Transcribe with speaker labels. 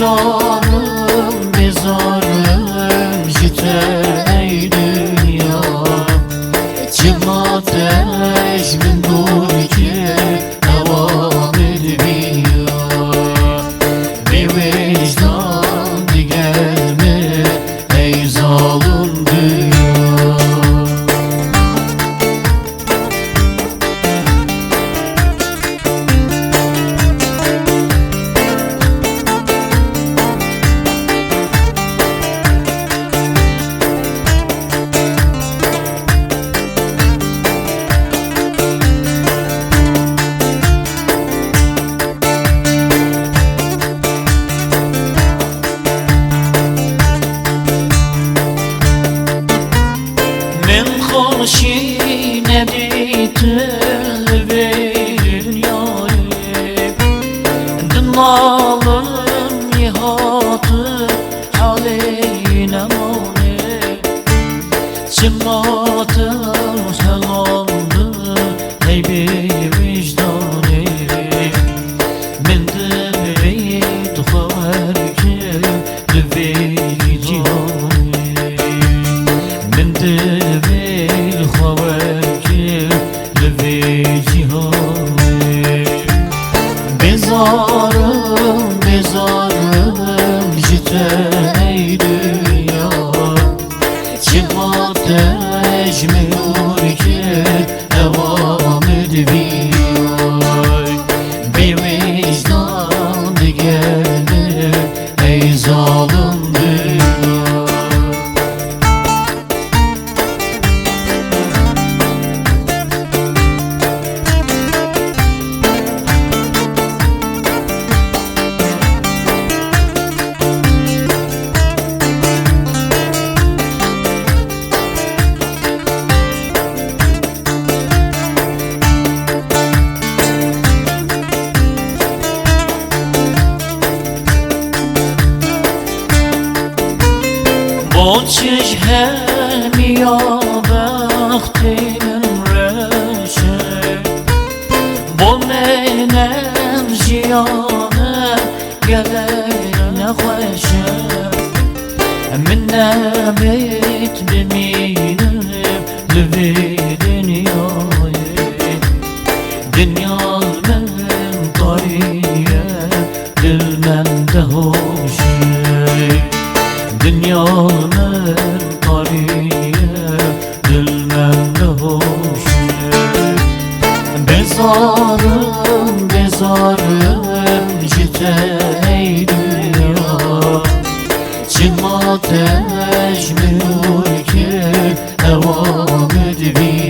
Speaker 1: Bezarım, bezarım jite ey dünya. Çim ateş min dur ki devam edmiyor. Bir vicdan diger mi ey zalim dünya. خورشید ندیت الدنیای دنالم یهات حالی نمانه چماتم حلالم ای بی وجدانه من دبید خواهرکم دوی جهانه من دبید خواهرکم دوی جهانه bezarım, bezarım jite ey dünya. Çim ateş mevur ki devam edmiyor. Bir vicdan digerdir ey zalim dünya. بوچش همی یا بختی من رشه بو منم جیانه گله نخوشه من نبیت بمینم لبی دنیای دنیا من طریه دل من دهوشه دنیا من طریه دل من دهوشه bezarım, bezarım jite ey dünya. Çim ateş mevur ki devam edmiyor.